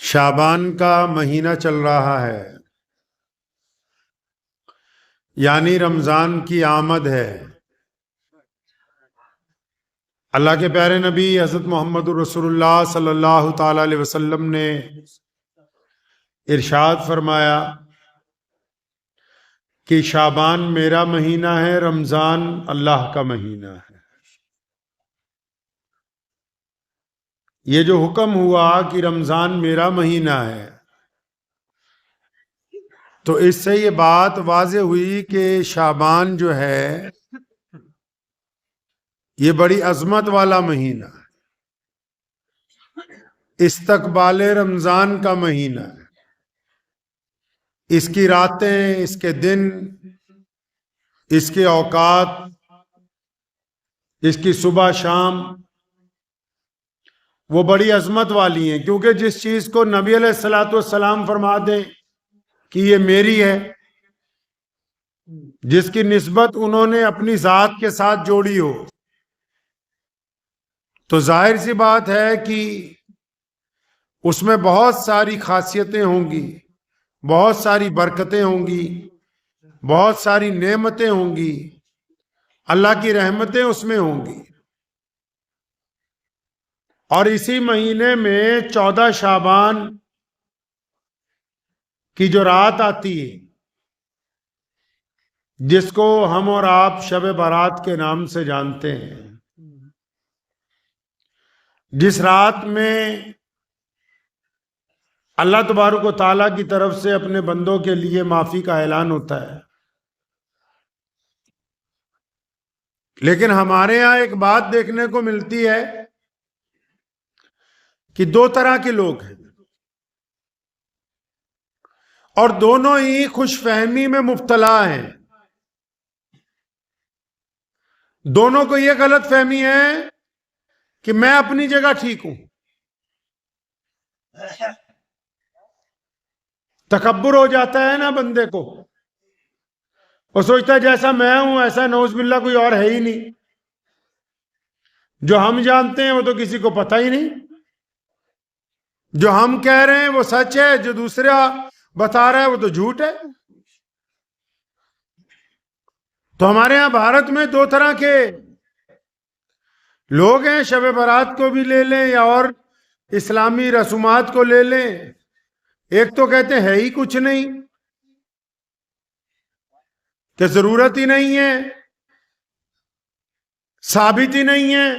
شعبان کا مہینہ چل رہا ہے، یعنی رمضان کی آمد ہے۔ اللہ کے پیارے نبی حضرت محمد الرسول اللہ صلی اللہ تعالی علیہ وسلم نے ارشاد فرمایا کہ شعبان میرا مہینہ ہے، رمضان اللہ کا مہینہ ہے۔ یہ جو حکم ہوا کہ رمضان میرا مہینہ ہے، تو اس سے یہ بات واضح ہوئی کہ شعبان جو ہے یہ بڑی عظمت والا مہینہ ہے، استقبال رمضان کا مہینہ ہے۔ اس کی راتیں، اس کے دن، اس کے اوقات، اس کی صبح شام وہ بڑی عظمت والی ہیں، کیونکہ جس چیز کو نبی علیہ الصلوۃ والسلام فرما دیں کہ یہ میری ہے، جس کی نسبت انہوں نے اپنی ذات کے ساتھ جوڑی ہو، تو ظاہر سی بات ہے کہ اس میں بہت ساری خاصیتیں ہوں گی، بہت ساری برکتیں ہوں گی، بہت ساری نعمتیں ہوں گی، اللہ کی رحمتیں اس میں ہوں گی۔ اور اسی مہینے میں 14 شعبان کی جو رات آتی ہے، جس کو ہم اور آپ شب برات کے نام سے جانتے ہیں، جس رات میں اللہ تبارک و تعالیٰ کی طرف سے اپنے بندوں کے لیے معافی کا اعلان ہوتا ہے۔ لیکن ہمارے ہاں ایک بات دیکھنے کو ملتی ہے کہ دو طرح کے لوگ ہیں، اور دونوں ہی خوش فہمی میں مبتلا ہیں۔ دونوں کو یہ غلط فہمی ہے کہ میں اپنی جگہ ٹھیک ہوں، تکبر ہو جاتا ہے نا بندے کو، وہ سوچتا ہے جیسا میں ہوں ایسا نعوذ باللہ کوئی اور ہے ہی نہیں، جو ہم جانتے ہیں وہ تو کسی کو پتہ ہی نہیں، جو ہم کہہ رہے ہیں وہ سچ ہے، جو دوسرا بتا رہا ہے وہ تو جھوٹ ہے۔ تو ہمارے ہاں بھارت میں دو طرح کے لوگ ہیں، شب برات کو بھی لے لیں یا اور اسلامی رسومات کو لے لیں۔ ایک تو کہتے ہیں ہی کچھ نہیں، کہ ضرورت ہی نہیں ہے، ثابت ہی نہیں ہے،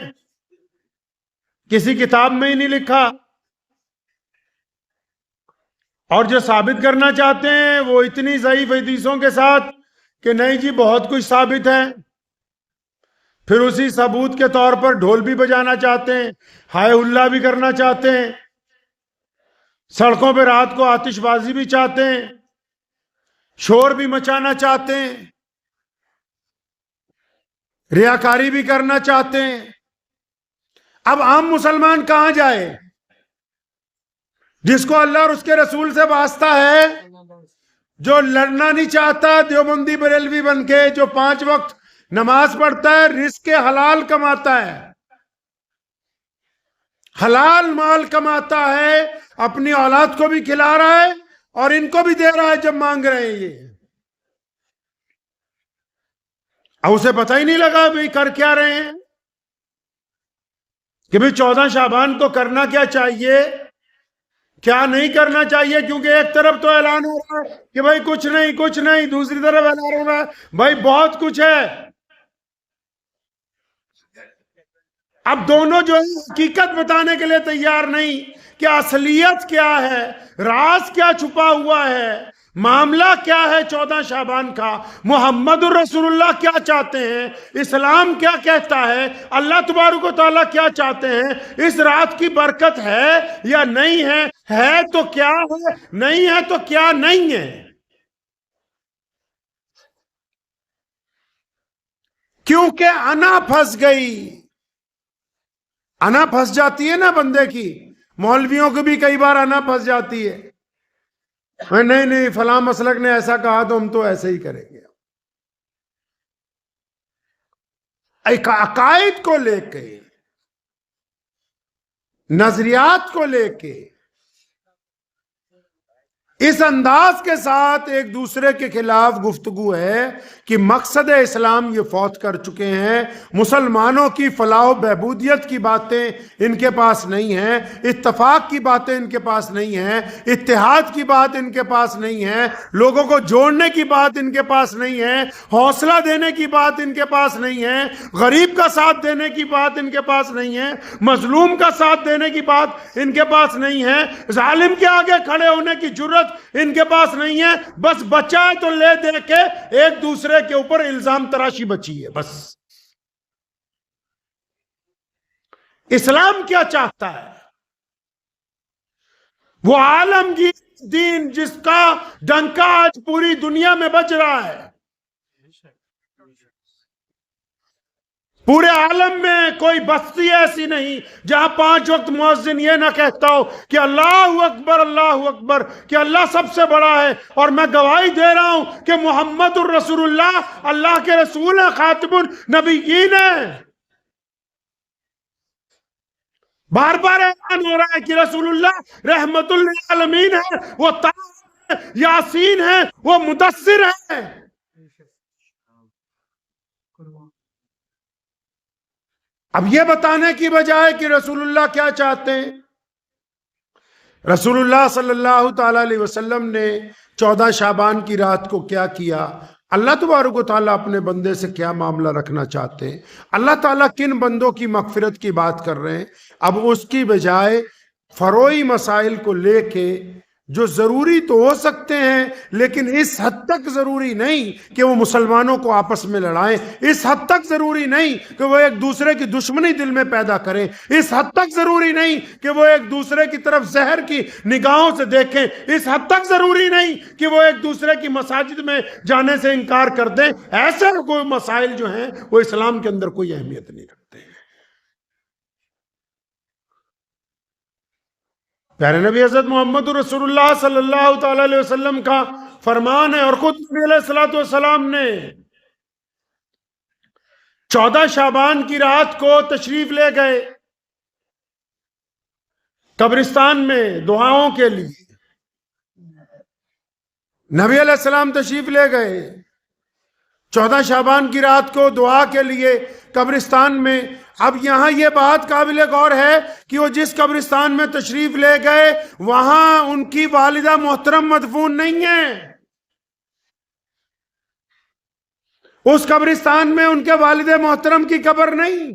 کسی کتاب میں ہی نہیں لکھا۔ اور جو ثابت کرنا چاہتے ہیں وہ اتنی ضعیف حدیثوں کے ساتھ کہ نہیں جی بہت کچھ ثابت ہے، پھر اسی ثبوت کے طور پر ڈھول بھی بجانا چاہتے ہیں، ہائے ہلا بھی کرنا چاہتے ہیں، سڑکوں پہ رات کو آتش بازی بھی چاہتے ہیں، شور بھی مچانا چاہتے ہیں، ریاکاری بھی کرنا چاہتے ہیں۔ اب عام مسلمان کہاں جائے؟ جس کو اللہ اور اس کے رسول سے واسطہ ہے، جو لڑنا نہیں چاہتا دیوبندی بریلوی بن کے، جو 5 وقت نماز پڑھتا ہے، رزق حلال کماتا ہے، حلال مال کماتا ہے، اپنی اولاد کو بھی کھلا رہا ہے اور ان کو بھی دے رہا ہے جب مانگ رہے ہیں یہ، اب اسے پتہ ہی نہیں لگا بھئی کر کیا رہے ہیں، کہ بھئی 14 شعبان کو کرنا کیا چاہیے، کیا نہیں کرنا چاہیے، کیونکہ ایک طرف تو اعلان ہو رہا ہے کہ بھائی کچھ نہیں کچھ نہیں، دوسری طرف اعلان ہو رہا ہے بھائی بہت کچھ ہے۔ اب دونوں جو ہے حقیقت بتانے کے لیے تیار نہیں کہ اصلیت کیا ہے، راز کیا چھپا ہوا ہے، معاملہ کیا ہے 14 شعبان کا، محمد الرسول اللہ کیا چاہتے ہیں، اسلام کیا کہتا ہے، اللہ تبارک و تعالیٰ کیا چاہتے ہیں، اس رات کی برکت ہے یا نہیں ہے تو کیا ہے، نہیں ہے تو کیا نہیں ہے۔ کیونکہ انا پھنس گئی، انا پھنس جاتی ہے نا بندے کی، مولویوں کی بھی کئی بار انا پھنس جاتی ہے، نہیں نہیں فلاں مسلک نے ایسا کہا تو ہم تو ایسے ہی کریں گے۔ عقائد کو لے کے، نظریات کو لے کے اس انداز کے ساتھ ایک دوسرے کے خلاف گفتگو ہے کہ مقصد اسلام یہ فوت کر چکے ہیں، مسلمانوں کی فلاح و بہبودیت کی باتیں ان کے پاس نہیں ہیں، اتفاق کی باتیں ان کے پاس نہیں ہیں، اتحاد کی بات ان کے پاس نہیں ہے، لوگوں کو جوڑنے کی بات ان کے پاس نہیں ہے، حوصلہ دینے کی بات ان کے پاس نہیں ہے، غریب کا ساتھ دینے کی بات ان کے پاس نہیں ہے، مظلوم کا ساتھ دینے کی بات ان کے پاس نہیں ہے، ظالم کے آگے کھڑے ہونے کی جرت ان کے پاس نہیں ہے، بس بچا ہے تو لے دے کے ایک دوسرے کے اوپر الزام تراشی بچی ہے بس۔ اسلام کیا چاہتا ہے؟ وہ عالمگیر دین جس کا ڈنکا آج پوری دنیا میں بج رہا ہے، پورے عالم میں کوئی بستی ایسی نہیں جہاں 5 وقت مؤذن یہ نہ کہتا ہو کہ اللہ اکبر، کہ اللہ سب سے بڑا ہے، اور میں گواہی دے رہا ہوں کہ محمد الرسول اللہ اللہ کے رسول ہیں، خاتم النبیین ہیں۔ بار بار اعلان ہو رہا ہے کہ رسول اللہ رحمت للعالمین ہے، وہ طه ہے، یاسین ہے، وہ مدثر ہے۔ اب یہ بتانے کی بجائے کہ رسول اللہ کیا چاہتے ہیں، رسول اللہ صلی اللہ تعالی علیہ وسلم نے 14 شعبان کی رات کو کیا کیا، اللہ تبارک و تعالیٰ اپنے بندے سے کیا معاملہ رکھنا چاہتے ہیں، اللہ تعالیٰ کن بندوں کی مغفرت کی بات کر رہے ہیں، اب اس کی بجائے فروعی مسائل کو لے کے جو ضروری تو ہو سکتے ہیں لیکن اس حد تک ضروری نہیں کہ وہ مسلمانوں کو آپس میں لڑائیں، اس حد تک ضروری نہیں کہ وہ ایک دوسرے کی دشمنی دل میں پیدا کریں، اس حد تک ضروری نہیں کہ وہ ایک دوسرے کی طرف زہر کی نگاہوں سے دیکھیں، اس حد تک ضروری نہیں کہ وہ ایک دوسرے کی مساجد میں جانے سے انکار کر دیں۔ ایسے کوئی مسائل جو ہیں وہ اسلام کے اندر کوئی اہمیت نہیں رکھتے۔ پیارے نبی حضرت محمد رسول اللہ صلی اللہ تعالی علیہ وسلم کا فرمان ہے، اور خود نبی علیہ السلام نے 14 شعبان کی رات کو تشریف لے گئے قبرستان میں دعاؤں کے لیے۔ نبی علیہ السلام تشریف لے گئے 14 شعبان کی رات کو دعا کے لیے قبرستان میں۔ اب یہاں یہ بات قابل غور ہے کہ وہ جس قبرستان میں تشریف لے گئے وہاں ان کی والدہ محترم مدفون نہیں ہے، اس قبرستان میں ان کے والد محترم کی قبر نہیں۔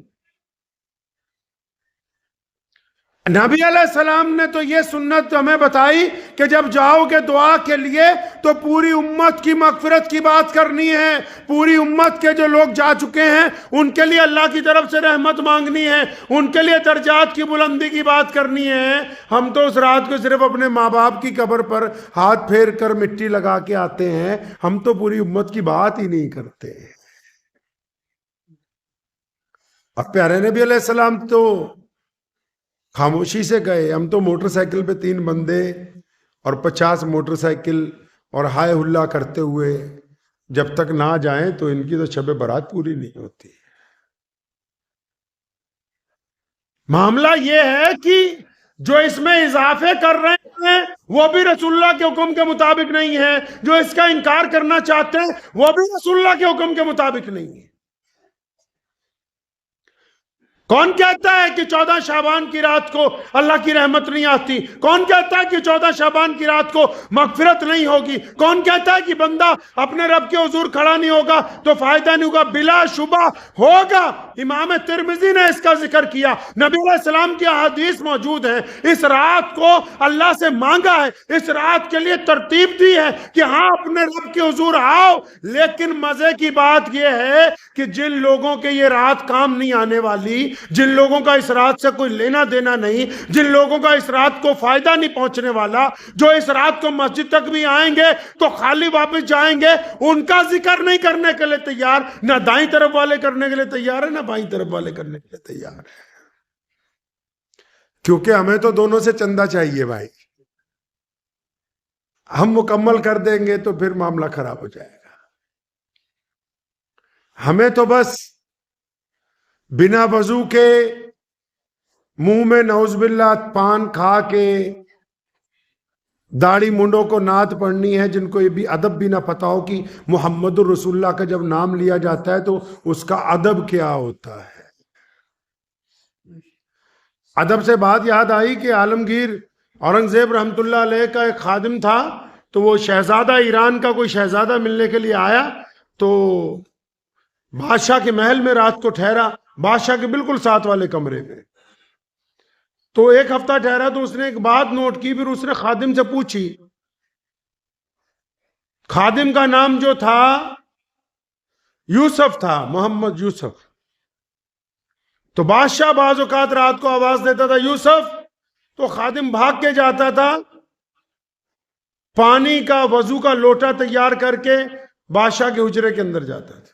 نبی علیہ السلام نے تو یہ سنت ہمیں بتائی کہ جب جاؤ گے دعا کے لیے تو پوری امت کی مغفرت کی بات کرنی ہے، پوری امت کے جو لوگ جا چکے ہیں ان کے لیے اللہ کی طرف سے رحمت مانگنی ہے، ان کے لیے درجات کی بلندی کی بات کرنی ہے۔ ہم تو اس رات کو صرف اپنے ماں باپ کی قبر پر ہاتھ پھیر کر مٹی لگا کے آتے ہیں، ہم تو پوری امت کی بات ہی نہیں کرتے۔ اب پیارے نبی علیہ السلام تو خاموشی سے گئے، ہم تو موٹر سائیکل پہ 3 بندے اور 50 موٹر سائیکل اور ہائے ہلا کرتے ہوئے جب تک نہ جائیں تو ان کی تو شب برات پوری نہیں ہوتی۔ معاملہ یہ ہے کہ جو اس میں اضافے کر رہے ہیں وہ بھی رسول اللہ کے حکم کے مطابق نہیں ہے، جو اس کا انکار کرنا چاہتے ہیں وہ بھی رسول اللہ کے حکم کے مطابق نہیں ہے۔ کون کہتا ہے کہ 14 شعبان کی رات کو اللہ کی رحمت نہیں آتی؟ کون کہتا ہے کہ 14 شعبان کی رات کو مغفرت نہیں ہوگی؟ کون کہتا ہے کہ بندہ اپنے رب کے حضور کھڑا نہیں ہوگا تو فائدہ نہیں ہوگا؟ بلا شبہ ہوگا۔ امام ترمذی نے اس کا ذکر کیا، نبی علیہ السلام کی احادیث موجود ہیں۔ اس رات کو اللہ سے مانگا ہے، اس رات کے لیے ترتیب دی ہے کہ ہاں اپنے رب کے حضور آؤ، لیکن مزے کی بات یہ ہے کہ جن لوگوں کے یہ رات کام نہیں آنے والی، جن لوگوں کا اس رات سے کوئی لینا دینا نہیں، جن لوگوں کا اس رات کو فائدہ نہیں پہنچنے والا، جو اس رات کو مسجد تک بھی آئیں گے تو خالی واپس جائیں گے، ان کا ذکر نہیں کرنے کے لیے تیار، نہ دائیں طرف والے کرنے کے لیے تیار ہے، نہ بائیں طرف والے کرنے کے لیے تیار ہے۔ کیونکہ ہمیں تو دونوں سے چندہ چاہیے بھائی، ہم مکمل کر دیں گے تو پھر معاملہ خراب ہو جائے گا۔ ہمیں تو بس بنا وضو کے منہ میں نعوذ باللہ پان کھا کے داڑھی منڈوں کو نعت پڑھنی ہے، جن کو یہ بھی ادب بھی نہ پتا ہو کہ محمد الرسول اللہ کا جب نام لیا جاتا ہے تو اس کا ادب کیا ہوتا ہے۔ ادب سے بات یاد آئی کہ عالمگیر اورنگزیب رحمۃ اللہ علیہ کا ایک خادم تھا، تو وہ شہزادہ ایران کا کوئی شہزادہ ملنے کے لیے آیا، تو بادشاہ کے محل میں رات کو ٹھہرا، بادشاہ کے بالکل ساتھ والے کمرے میں۔ تو ایک ہفتہ ٹھہرا تو اس نے ایک بات نوٹ کی، پھر اس نے خادم سے پوچھی، خادم کا نام جو تھا یوسف تھا، محمد یوسف۔ تو بادشاہ بعض اوقات رات کو آواز دیتا تھا یوسف، تو خادم بھاگ کے جاتا تھا، پانی کا وضو کا لوٹا تیار کر کے بادشاہ کے حجرے کے اندر جاتا تھا،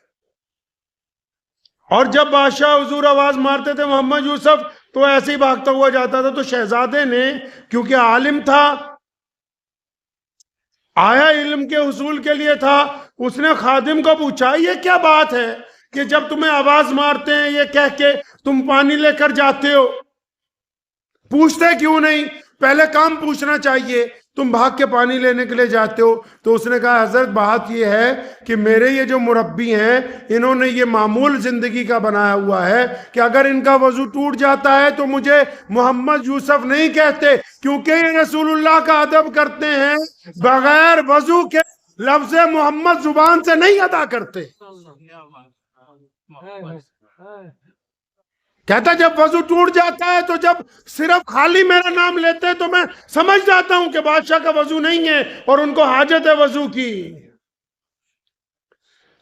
اور جب بادشاہ حضور آواز مارتے تھے محمد یوسف تو ایسے ہی بھاگتا ہوا جاتا تھا۔ تو شہزادے نے، کیونکہ عالم تھا، آیا علم کے حصول کے لیے تھا، اس نے خادم کو پوچھا یہ کیا بات ہے کہ جب تمہیں آواز مارتے ہیں یہ کہہ کے تم پانی لے کر جاتے ہو، پوچھتے کیوں نہیں؟ پہلے کام پوچھنا چاہیے، تم بھاگ کے پانی لینے کے لیے جاتے ہو۔ تو اس نے کہا حضرت بات یہ ہے کہ میرے یہ جو مربی ہیں انہوں نے یہ معمول زندگی کا بنایا ہوا ہے کہ اگر ان کا وضو ٹوٹ جاتا ہے تو مجھے محمد یوسف نہیں کہتے، کیونکہ یہ رسول اللہ کا ادب کرتے ہیں، بغیر وضو کے لفظ محمد زبان سے نہیں ادا کرتے۔ کہتا جب وضو ٹوٹ جاتا ہے تو جب صرف خالی میرا نام لیتے ہیں تو میں سمجھ جاتا ہوں کہ بادشاہ کا وضو نہیں ہے اور ان کو حاجت ہے وضو کی۔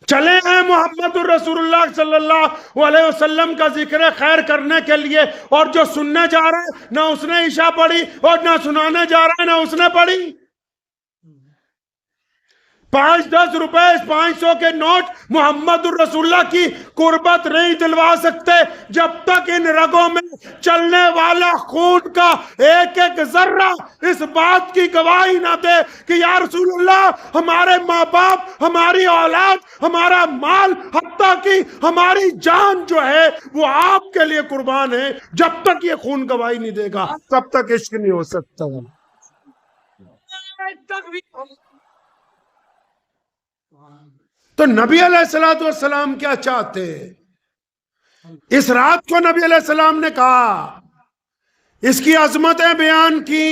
چلے ہیں محمد الرسول اللہ صلی اللہ علیہ وسلم کا ذکر خیر کرنے کے لیے، اور جو سننے جا رہا ہے نہ اس نے عشاء پڑھی اور نہ سنانے جا رہا ہے نہ اس نے پڑھی۔ 5-10 روپے 500 کے نوٹ محمد الرسول اللہ کی قربت نہیں دلوا سکتے جب تک ان رگوں میں چلنے والا خون کا ایک ایک ذرہ اس بات کی گواہی نہ دے کہ یا رسول اللہ ہمارے ماں باپ، ہماری اولاد، ہمارا مال، حتیٰ کہ ہماری جان جو ہے وہ آپ کے لیے قربان ہے۔ جب تک یہ خون گواہی نہیں دے گا تب تک عشق نہیں ہو سکتا۔ تو نبی علیہ السلام کیا چاہتے؟ اس رات کو نبی علیہ السلام نے کہا، اس کی عظمتیں بیان کی،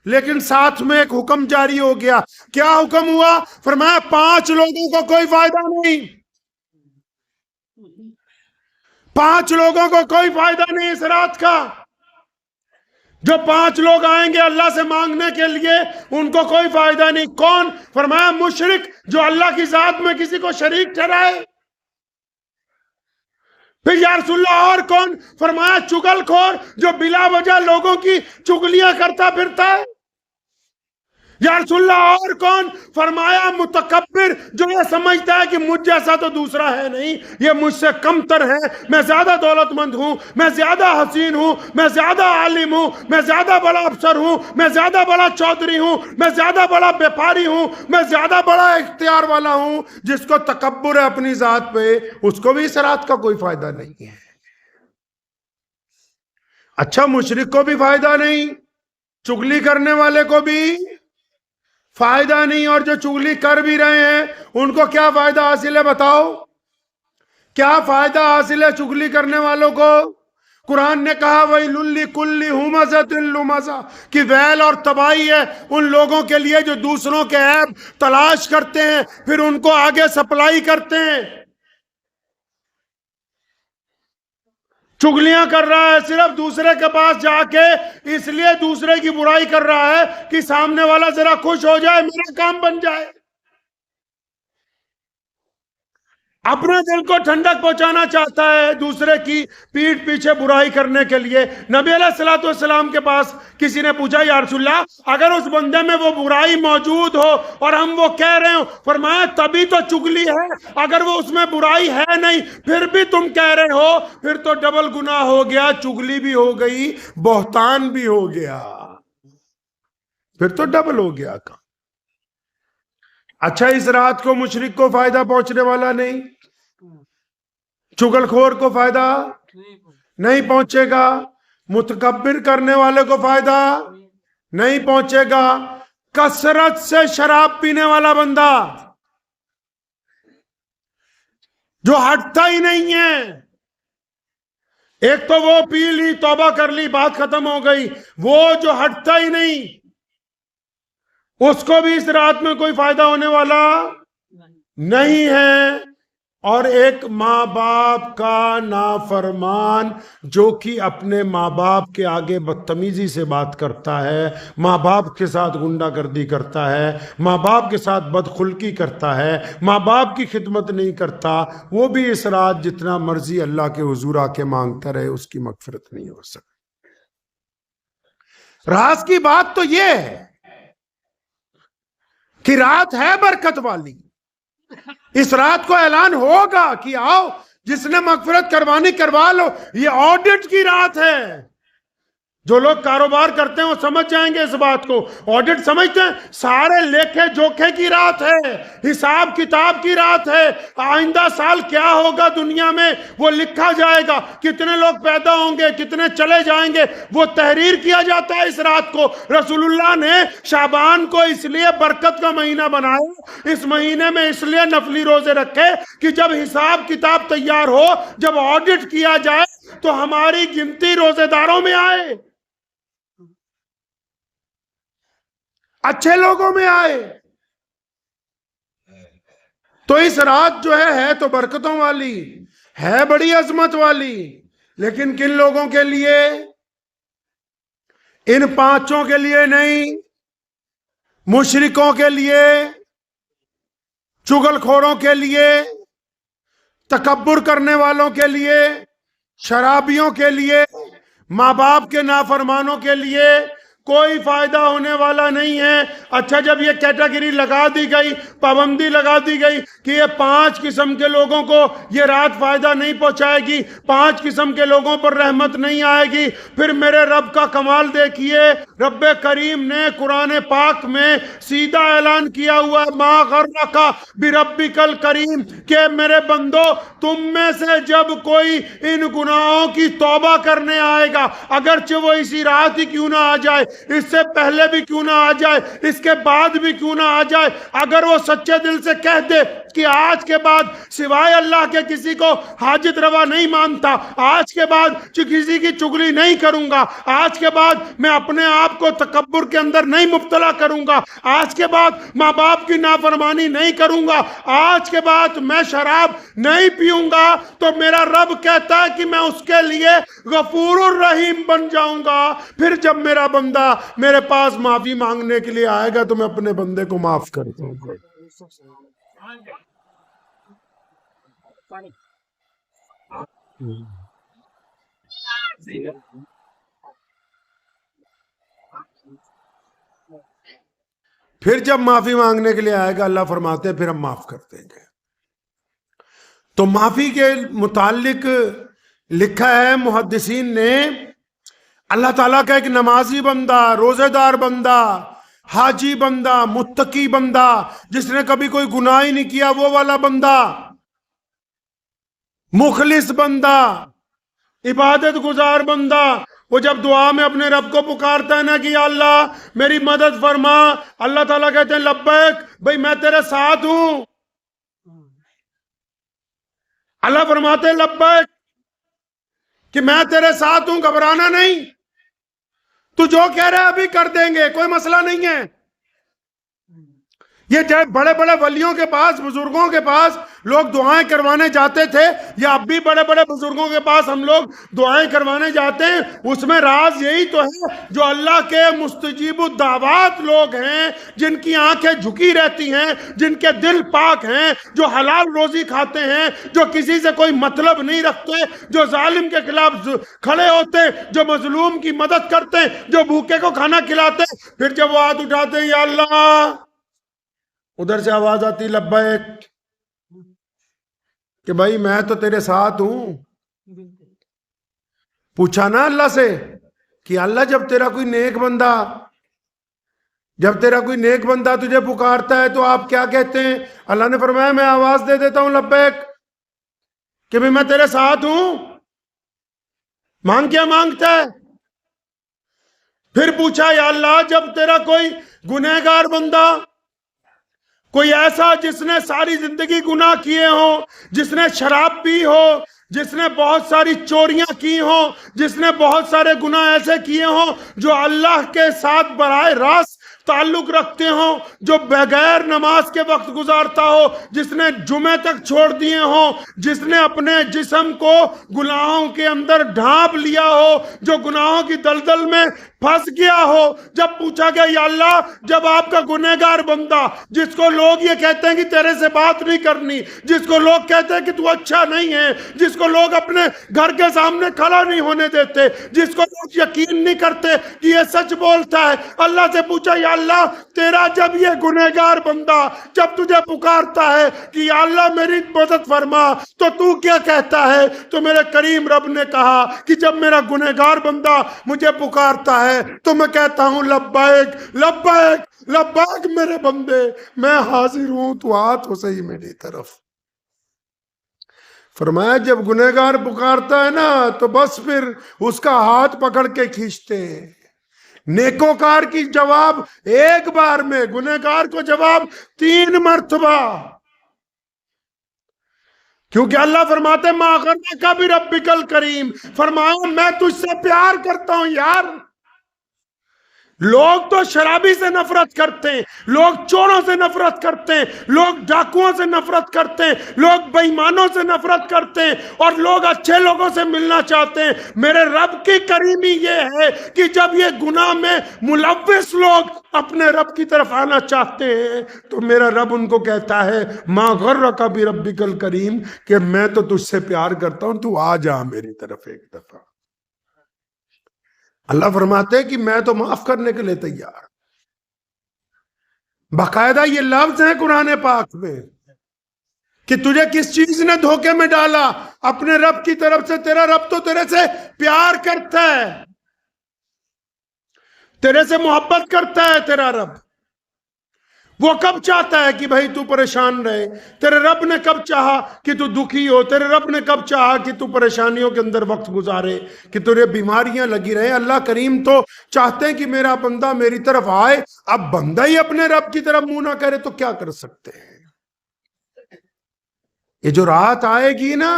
لیکن ساتھ میں ایک حکم جاری ہو گیا۔ کیا حکم ہوا؟ فرمایا 5 لوگوں کو کوئی فائدہ نہیں، 5 لوگوں کو کوئی فائدہ نہیں اس رات کا۔ جو 5 لوگ آئیں گے اللہ سے مانگنے کے لیے ان کو کوئی فائدہ نہیں۔ کون؟ فرمایا مشرک جو اللہ کی ذات میں کسی کو شریک ٹھہرائے۔ پھر یا رسول اللہ اور کون؟ فرمایا چگل خور جو بلا وجہ لوگوں کی چگلیاں کرتا پھرتا ہے۔ یا رسول اللہ اور کون؟ فرمایا متکبر جو یہ سمجھتا ہے کہ مجھ جیسا تو دوسرا ہے نہیں، یہ مجھ سے کم تر ہے، میں زیادہ دولت مند ہوں، میں زیادہ حسین ہوں، میں زیادہ عالم ہوں، میں زیادہ بڑا افسر ہوں، میں زیادہ بڑا چودھری ہوں، میں زیادہ بڑا بیپاری ہوں، میں زیادہ بڑا اختیار والا ہوں۔ جس کو تکبر ہے اپنی ذات پہ اس کو بھی اس رات کا کوئی فائدہ نہیں ہے۔ اچھا مشرک کو بھی فائدہ نہیں، چگلی کرنے والے کو بھی فائدہ نہیں، اور جو چگلی کر بھی رہے ہیں ان کو کیا فائدہ حاصل ہے؟ بتاؤ کیا فائدہ حاصل ہے چگلی کرنے والوں کو؟ قرآن نے کہا وَيْلٌ لِكُلِّ ہُمَزَةٍ لُمَزَةٍ کہ ویل اور تباہی ہے ان لوگوں کے لیے جو دوسروں کے عیب تلاش کرتے ہیں پھر ان کو آگے سپلائی کرتے ہیں۔ چگلیاں کر رہا ہے صرف دوسرے کے پاس جا کے، اس لیے دوسرے کی برائی کر رہا ہے کہ سامنے والا ذرا خوش ہو جائے، میرا کام بن جائے، اپنے دل کو ٹھنڈک پہنچانا چاہتا ہے دوسرے کی پیٹھ پیچھے برائی کرنے کے لیے۔ نبی علیہ السلام کے پاس کسی نے پوچھا یا رسول اللہ اگر اس بندے میں وہ برائی موجود ہو اور ہم وہ کہہ رہے ہوں، فرمایا تبھی تو چگلی ہے، اگر وہ اس میں برائی ہے نہیں پھر بھی تم کہہ رہے ہو پھر تو ڈبل گناہ ہو گیا، چگلی بھی ہو گئی، بہتان بھی ہو گیا، پھر تو ڈبل ہو گیا کام۔ اچھا اس رات کو مشرک کو فائدہ پہنچنے والا نہیں، چگل خور کو فائدہ نہیں پہنچے گا، متکبر کرنے والے کو فائدہ نہیں پہنچے گا، کثرت سے شراب پینے والا بندہ جو ہٹتا ہی نہیں ہے، ایک تو وہ پی لی، توبہ کر لی، بات ختم ہو گئی، وہ جو ہٹتا ہی نہیں، اس کو بھی اس رات میں کوئی فائدہ ہونے والا نہیں ہے۔ اور ایک ماں باپ کا نافرمان جو کہ اپنے ماں باپ کے آگے بدتمیزی سے بات کرتا ہے، ماں باپ کے ساتھ غنڈہ گردی کرتا ہے، ماں باپ کے ساتھ بدخلقی کرتا ہے، ماں باپ کی خدمت نہیں کرتا، وہ بھی اس رات جتنا مرضی اللہ کے حضور آ کے مانگتا رہے، اس کی مغفرت نہیں ہو سکتی۔ راز کی بات تو یہ ہے کہ رات ہے برکت والی، اس رات کو اعلان ہوگا کہ آؤ جس نے مغفرت کروانی کروا لو، یہ آڈٹ کی رات ہے۔ جو لوگ کاروبار کرتے ہیں وہ سمجھ جائیں گے اس بات کو، آڈٹ سمجھتے ہیں، سارے لیکھے جوکھے کی رات ہے، حساب کتاب کی رات ہے، آئندہ سال کیا ہوگا دنیا میں وہ لکھا جائے گا، کتنے لوگ پیدا ہوں گے، کتنے چلے جائیں گے، وہ تحریر کیا جاتا ہے اس رات کو۔ رسول اللہ نے شعبان کو اس لیے برکت کا مہینہ بنایا، اس مہینے میں اس لیے نفلی روزے رکھے کہ جب حساب کتاب تیار ہو، جب آڈٹ کیا جائے تو ہماری گنتی روزے داروں میں آئے، اچھے لوگوں میں آئے۔ تو اس رات جو ہے تو برکتوں والی ہے، بڑی عظمت والی، لیکن کن لوگوں کے لیے؟ ان پانچوں کے لیے نہیں، مشرکوں کے لیے، چغل خوروں کے لیے، تکبر کرنے والوں کے لیے، شرابیوں کے لیے، ماں باپ کے نافرمانوں کے لیے کوئی فائدہ ہونے والا نہیں ہے۔ اچھا، جب یہ کیٹیگری لگا دی گئی، پابندی لگا دی گئی کہ یہ 5 قسم کے لوگوں کو یہ رات فائدہ نہیں پہنچائے گی، 5 قسم کے لوگوں پر رحمت نہیں آئے گی، پھر میرے رب کا کمال دیکھیے، رب کریم نے قرآن پاک میں سیدھا اعلان کیا ہوا ہے، ما غرک بربک الکریم، کہ میرے بندو تم میں سے جب کوئی ان گناہوں کی توبہ کرنے آئے گا، اگرچہ وہ اسی رات ہی کیوں نہ آ جائے، اس سے پہلے بھی کیوں نہ آ جائے، اس کے بعد بھی کیوں نہ آ جائے، اگر وہ سچے دل سے کہہ دے کہ آج کے بعد سوائے اللہ کے کسی کو حاجت روا نہیں مانتا، آج کے بعد کسی کی چگلی نہیں کروں گا، آج کے بعد میں اپنے آپ کو تکبر کے اندر نہیں مبتلا کروں گا، آج کے بعد ماں باپ کی نافرمانی نہیں کروں گا، آج کے بعد میں شراب نہیں پیوں گا، تو میرا رب کہتا ہے کہ میں اس کے لیے غفور الرحیم بن جاؤں گا۔ پھر جب میرا بندہ میرے پاس معافی مانگنے کے لیے آئے گا تو میں اپنے بندے کو معاف کر دوں گا۔ پھر جب معافی مانگنے کے لیے آئے گا، اللہ فرماتے ہیں پھر ہم معاف کر دیں گے۔ تو معافی کے متعلق لکھا ہے محدثین نے، اللہ تعالیٰ کا ایک نمازی بندہ، روزے دار بندہ، حاجی بندہ، متقی بندہ، جس نے کبھی کوئی گناہ ہی نہیں کیا، وہ والا بندہ، مخلص بندہ، عبادت گزار بندہ، وہ جب دعا میں اپنے رب کو پکارتا ہے نا کہ یا اللہ میری مدد فرما، اللہ تعالیٰ کہتے ہیں لبیک، بھئی میں تیرے ساتھ ہوں۔ اللہ فرماتے ہیں لبیک کہ میں تیرے ساتھ ہوں، گھبرانا نہیں، تو جو کہہ رہے ابھی کر دیں گے، کوئی مسئلہ نہیں ہے۔ یہ جب بڑے بڑے ولیوں کے پاس، بزرگوں کے پاس لوگ دعائیں کروانے جاتے تھے، یا اب بھی بڑے بڑے بزرگوں کے پاس ہم لوگ دعائیں کروانے جاتے ہیں، اس میں راز یہی تو ہے، جو اللہ کے مستجیب الدعوات لوگ ہیں، جن کی آنکھیں جھکی رہتی ہیں، جن کے دل پاک ہیں، جو حلال روزی کھاتے ہیں، جو کسی سے کوئی مطلب نہیں رکھتے، جو ظالم کے خلاف کھڑے ہوتے، جو مظلوم کی مدد کرتے، جو بھوکے کو کھانا کھلاتے، پھر جب وہ ہاتھ اٹھاتے ہیں یا اللہ، ادھر سے آواز آتی لبیک، کہ بھائی میں تو تیرے ساتھ ہوں۔ پوچھا نا اللہ سے کہ اللہ جب تیرا کوئی نیک بندہ تجھے پکارتا ہے تو آپ کیا کہتے ہیں؟ اللہ نے فرمایا میں آواز دے دیتا ہوں لبیک، کہ بھائی میں تیرے ساتھ ہوں۔ مانگ کیا مانگتا ہے؟ پھر پوچھا یا اللہ جب تیرا کوئی گنہگار بندہ، کوئی ایسا جس نے ساری زندگی گناہ کیے ہوں، جس نے شراب پی ہو، جس نے بہت ساری چوریاں کی ہوں، جس نے بہت سارے گناہ ایسے کیے ہوں جو اللہ کے ساتھ براہ راست تعلق رکھتے ہوں، جو بغیر نماز کے وقت گزارتا ہو، جس نے جمعے تک چھوڑ دیے ہوں، جس نے اپنے جسم کو گناہوں کے اندر ڈھانپ لیا ہو، جو گناہوں کی دلدل میں پھنس گیا ہو، جب پوچھا گیا یا اللہ جب آپ کا گنہگار بندہ، جس کو لوگ یہ کہتے ہیں کہ تیرے سے بات نہیں کرنی، جس کو لوگ کہتے ہیں کہ تو اچھا نہیں ہے، جس کو لوگ اپنے گھر کے سامنے کھڑا نہیں ہونے دیتے، جس کو لوگ یقین نہیں کرتے کہ یہ سچ بولتا ہے، اللہ سے پوچھا یا اللہ تیرا جب یہ گنہگار بندہ جب تجھے پکارتا ہے کہ یا اللہ میری مدد فرما تو کیا کہتا ہے؟ تو میرے کریم رب نے کہا کہ جب میرا گنہگار بندہ مجھے پکارتا ہے تو میں کہتا ہوں لبیک لبیک لبیک میرے بندے، میں حاضر ہوں، تو ہاتھ ہو صحیح میری طرف۔ فرمایا جب گنہگار پکارتا ہے نا تو بس پھر اس کا ہاتھ پکڑ کے کھینچتے ہیں۔ نیکوکار کی جواب ایک بار میں، گنہگار کو جواب 3 مرتبہ، کیونکہ اللہ فرماتے ما غرک بربک الکریم، فرمایا میں تجھ سے پیار کرتا ہوں یار۔ لوگ تو شرابی سے نفرت کرتے ہیں، لوگ چوروں سے نفرت کرتے ہیں، لوگ ڈاکوؤں سے نفرت کرتے ہیں، لوگ بے ایمانوں سے نفرت کرتے ہیں، اور لوگ اچھے لوگوں سے ملنا چاہتے ہیں۔ میرے رب کی کریمی یہ ہے کہ جب یہ گناہ میں ملوث لوگ اپنے رب کی طرف آنا چاہتے ہیں تو میرا رب ان کو کہتا ہے ما غرک بربک الکریم، کہ میں تو تجھ سے پیار کرتا ہوں، تو آ جا میری طرف ایک دفعہ۔ اللہ فرماتے ہیں کہ میں تو معاف کرنے کے لیے تیار۔ باقاعدہ یہ لفظ ہے قرآن پاک میں کہ تجھے کس چیز نے دھوکے میں ڈالا؟ اپنے رب کی طرف سے۔ تیرا رب تو تیرے سے پیار کرتا ہے، تیرے سے محبت کرتا ہے تیرا رب۔ وہ کب چاہتا ہے کہ بھائی تو پریشان رہے؟ تیرے رب نے کب چاہا کہ تو دکھی ہو؟ تیرے رب نے کب چاہا کہ تو پریشانیوں کے اندر وقت گزارے، کہ تجھے بیماریاں لگی رہے؟ اللہ کریم تو چاہتے ہیں کہ میرا بندہ میری طرف آئے۔ اب بندہ ہی اپنے رب کی طرف منہ نہ کرے تو کیا کر سکتے ہیں؟ یہ جو رات آئے گی نا،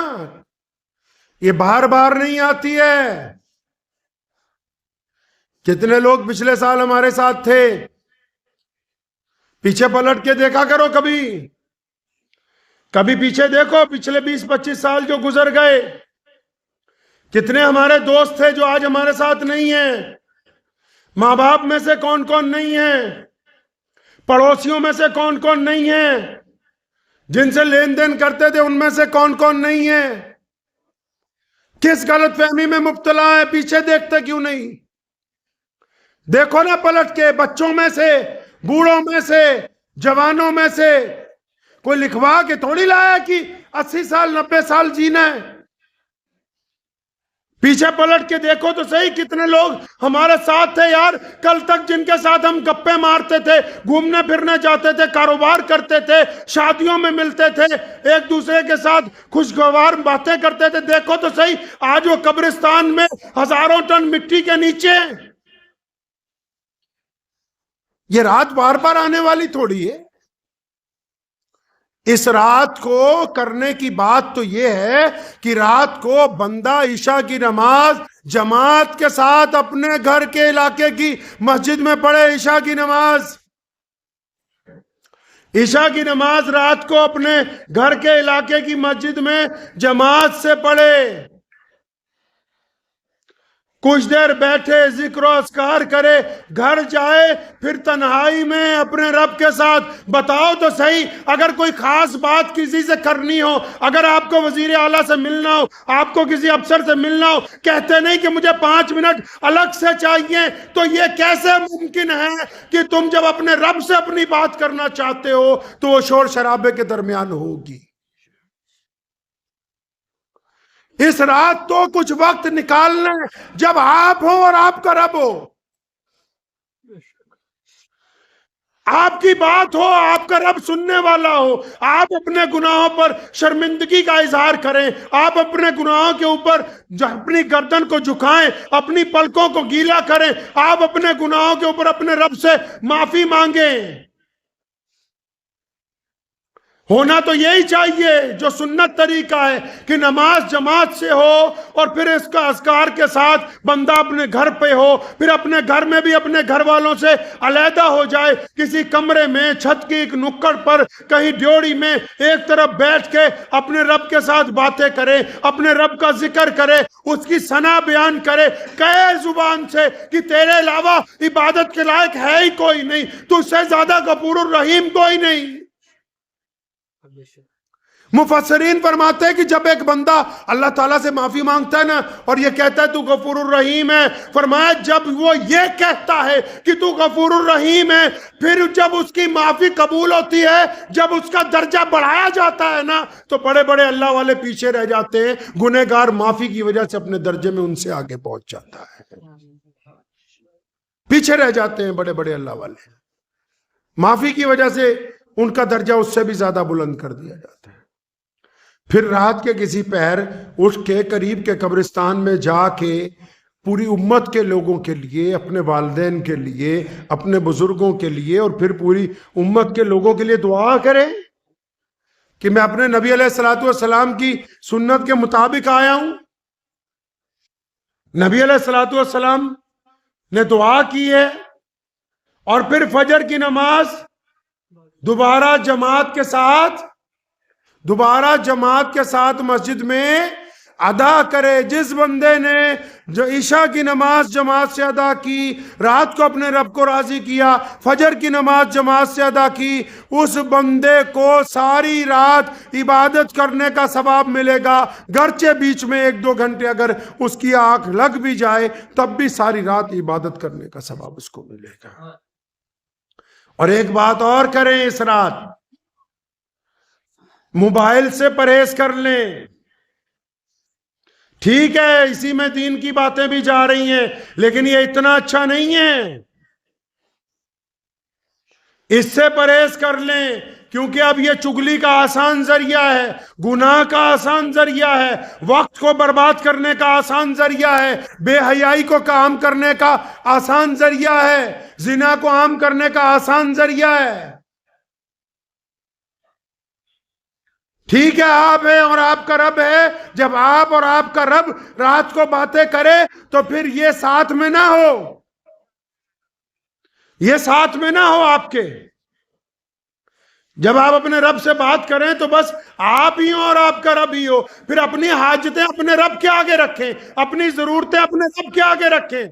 یہ بار بار نہیں آتی ہے۔ کتنے لوگ پچھلے سال ہمارے ساتھ تھے؟ پیچھے پلٹ کے دیکھا کرو، کبھی پیچھے دیکھو، پچھلے 20-25 سال جو گزر گئے، کتنے ہمارے دوست تھے جو آج ہمارے ساتھ نہیں ہیں؟ ماں باپ میں سے کون کون نہیں ہیں؟ پڑوسیوں میں سے کون کون نہیں ہیں؟ جن سے لین دین کرتے تھے ان میں سے کون کون نہیں ہیں؟ کس غلط فہمی میں مبتلا ہے؟ پیچھے دیکھتے کیوں نہیں؟ دیکھو نا پلٹ کے، بچوں میں سے، بوڑھوں میں سے، جوانوں میں سے، کوئی لکھوا کے تھوڑی لایا کہ 80 سال 90 سال جینا ہے۔ پیچھے پلٹ کے دیکھو تو صحیح، کتنے لوگ ہمارے ساتھ تھے یار کل تک، جن کے ساتھ ہم گپے مارتے تھے، گھومنے پھرنے جاتے تھے، کاروبار کرتے تھے، شادیوں میں ملتے تھے، ایک دوسرے کے ساتھ خوشگوار باتیں کرتے تھے۔ دیکھو تو صحیح، آج وہ قبرستان میں ہزاروں ٹن مٹی کے نیچے ہیں۔ یہ رات بار بار آنے والی تھوڑی ہے۔ اس رات کو کرنے کی بات تو یہ ہے کہ رات کو بندہ عشاء کی نماز جماعت کے ساتھ اپنے گھر کے علاقے کی مسجد میں پڑھے۔ عشاء کی نماز، عشاء کی نماز رات کو اپنے گھر کے علاقے کی مسجد میں جماعت سے پڑھے، کچھ دیر بیٹھے، ذکر و اذکار کرے، گھر جائے، پھر تنہائی میں اپنے رب کے ساتھ بتاؤ تو صحیح، اگر کوئی خاص بات کسی سے کرنی ہو، اگر آپ کو وزیر اعلیٰ سے ملنا ہو، آپ کو کسی افسر سے ملنا ہو، کہتے نہیں کہ مجھے 5 منٹ الگ سے چاہیے، تو یہ کیسے ممکن ہے کہ تم جب اپنے رب سے اپنی بات کرنا چاہتے ہو تو وہ شور شرابے کے درمیان ہوگی؟ اس رات تو کچھ وقت نکالنا ہے جب آپ ہو اور آپ کا رب ہو۔ آپ کی بات ہو، آپ کا رب سننے والا ہو، آپ اپنے گناہوں پر شرمندگی کا اظہار کریں، آپ اپنے گناہوں کے اوپر اپنی گردن کو جھکائیں، اپنی پلکوں کو گیلا کریں، آپ اپنے گناہوں کے اوپر اپنے رب سے معافی مانگیں۔ ہونا تو یہی چاہیے جو سنت طریقہ ہے کہ نماز جماعت سے ہو، اور پھر اس کا اذکار کے ساتھ بندہ اپنے گھر پہ ہو، پھر اپنے گھر میں بھی اپنے گھر والوں سے علیحدہ ہو جائے، کسی کمرے میں، چھت کی ایک نکڑ پر، کہیں ڈیوڑی میں ایک طرف بیٹھ کے اپنے رب کے ساتھ باتیں کرے، اپنے رب کا ذکر کرے، اس کی ثنا بیان کرے، کہے زبان سے کہ تیرے علاوہ عبادت کے لائق ہے ہی کوئی نہیں، تجھ سے زیادہ غفور الرحیم کوئی نہیں۔ مفسرین فرماتے ہیں کہ جب ایک بندہ اللہ تعالیٰ سے معافی مانگتا ہے نا، اور یہ کہتا ہے تو غفور الرحیم ہے، فرمایا جب وہ یہ کہتا ہے کہ تو غفور الرحیم ہے، پھر جب اس کی معافی قبول ہوتی ہے، جب اس کا درجہ بڑھایا جاتا ہے نا، تو بڑے بڑے اللہ والے پیچھے رہ جاتے ہیں، گنہگار معافی کی وجہ سے اپنے درجے میں ان سے آگے پہنچ جاتا ہے، پیچھے رہ جاتے ہیں بڑے بڑے اللہ والے، معافی کی وجہ سے ان کا درجہ اس سے بھی زیادہ بلند کر دیا جاتا ہے۔ پھر رات کے کسی پہر اٹھ کے قریب کے قبرستان میں جا کے پوری امت کے لوگوں کے لیے، اپنے والدین کے لیے، اپنے بزرگوں کے لیے، اور پھر پوری امت کے لوگوں کے لیے دعا کرے کہ میں اپنے نبی علیہ الصلوۃ والسلام کی سنت کے مطابق آیا ہوں۔ نبی علیہ الصلوۃ والسلام نے دعا کی ہے، اور پھر فجر کی نماز دوبارہ جماعت کے ساتھ مسجد میں ادا کرے۔ جس بندے نے جو عشاء کی نماز جماعت سے ادا کی، رات کو اپنے رب کو راضی کیا، فجر کی نماز جماعت سے ادا کی، اس بندے کو ساری رات عبادت کرنے کا ثواب ملے گا، گرچہ بیچ میں 1-2 گھنٹے اگر اس کی آنکھ لگ بھی جائے تب بھی ساری رات عبادت کرنے کا ثواب اس کو ملے گا۔ اور ایک بات اور کریں، اس رات موبائل سے پرہیز کر لیں۔ ٹھیک ہے اسی میں دین کی باتیں بھی جا رہی ہیں، لیکن یہ اتنا اچھا نہیں ہے، اس سے پرہیز کر لیں، کیونکہ اب یہ چگلی کا آسان ذریعہ ہے، گناہ کا آسان ذریعہ ہے، وقت کو برباد کرنے کا آسان ذریعہ ہے، بے حیائی کو عام کرنے کا آسان ذریعہ ہے، زنا کو عام کرنے کا آسان ذریعہ ہے۔ ٹھیک ہے آپ ہیں اور آپ کا رب ہے، جب آپ اور آپ کا رب رات کو باتیں کرے تو پھر یہ ساتھ میں نہ ہو، یہ ساتھ میں نہ ہو آپ کے۔ جب آپ اپنے رب سے بات کریں تو بس آپ ہی ہو اور آپ کا رب ہی ہو، پھر اپنی حاجتیں اپنے رب کے آگے رکھیں، اپنی ضرورتیں اپنے رب کے آگے رکھیں۔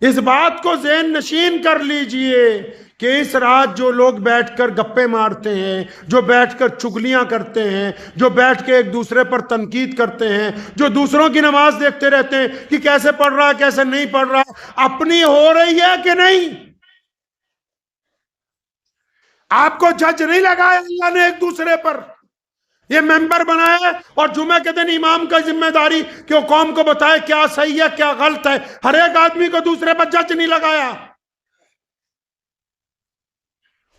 اس بات کو ذہن نشین کر لیجئے کہ اس رات جو لوگ بیٹھ کر گپے مارتے ہیں، جو بیٹھ کر چگلیاں کرتے ہیں، جو بیٹھ کے ایک دوسرے پر تنقید کرتے ہیں، جو دوسروں کی نماز دیکھتے رہتے ہیں کہ کیسے پڑھ رہا کیسے نہیں پڑھ رہا، اپنی ہو رہی ہے کہ نہیں؟ آپ کو جج نہیں لگایا اللہ نے ایک دوسرے پر، یہ ممبر بنایا اور جمعہ کے دن امام کا ذمہ داری کہ وہ قوم کو بتائے کیا صحیح ہے کیا غلط ہے، ہر ایک آدمی کو دوسرے پر جج نہیں لگایا۔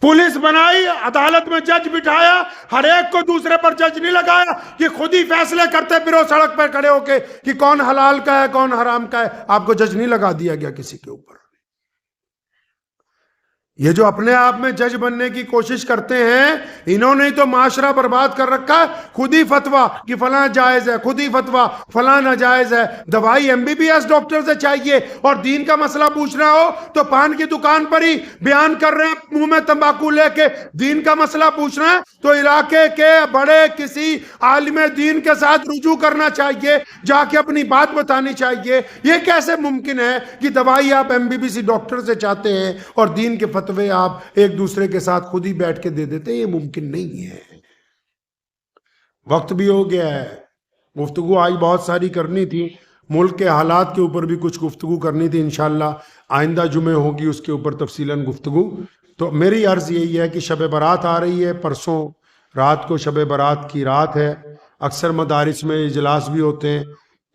پولیس بنائی، عدالت میں جج بٹھایا، ہر ایک کو دوسرے پر جج نہیں لگایا کہ خود ہی فیصلے کرتے پھر وہ سڑک پر کھڑے ہو کے کہ کون حلال کا ہے کون حرام کا ہے، آپ کو جج نہیں لگا دیا گیا کسی کے اوپر۔ یہ جو اپنے آپ میں جج بننے کی کوشش کرتے ہیں، انہوں نے تو معاشرہ برباد کر رکھا، خود ہی فتویٰ کہ فلاں جائز ہے، خود ہی فتویٰ فلاں ناجائز ہے، دوائی MBBS ڈاکٹر سے چاہیے، اور دین کا مسئلہ پوچھنا ہو تو پان کی دکان پر ہی بیان کر رہے ہیں منہ میں تمباکو لے کے۔ دین کا مسئلہ پوچھنا ہے تو علاقے کے بڑے کسی عالم دین کے ساتھ رجوع کرنا چاہیے، جا کے اپنی بات بتانی چاہیے۔ یہ کیسے ممکن ہے کہ دوائی آپ MBBS ڈاکٹر سے چاہتے ہیں اور دین کے فتوے آپ ایک دوسرے کے ساتھ خود ہی بیٹھ کے دے دیتے؟ یہ ممکن نہیں ہے۔ وقت بھی ہو گیا ہے، گفتگو آج بہت ساری کرنی تھی، ملک کے حالات کے اوپر بھی کچھ گفتگو کرنی تھی، انشاءاللہ آئندہ جمعے ہوگی اس کے اوپر تفصیلاً گفتگو۔ تو میری عرض یہی ہے کہ شب برات آ رہی ہے، پرسوں رات کو شب برات کی رات ہے، اکثر مدارس میں اجلاس بھی ہوتے ہیں،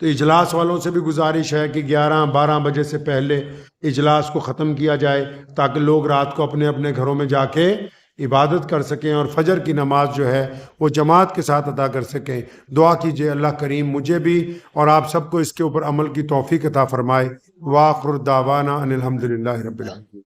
تو اجلاس والوں سے بھی گزارش ہے کہ 11-12 بجے سے پہلے اجلاس کو ختم کیا جائے تاکہ لوگ رات کو اپنے اپنے گھروں میں جا کے عبادت کر سکیں اور فجر کی نماز جو ہے وہ جماعت کے ساتھ ادا کر سکیں۔ دعا کیجئے اللہ کریم مجھے بھی اور آپ سب کو اس کے اوپر عمل کی توفیق عطا فرمائے۔ وآخر دعوانا ان الحمدللہ رب العالمین۔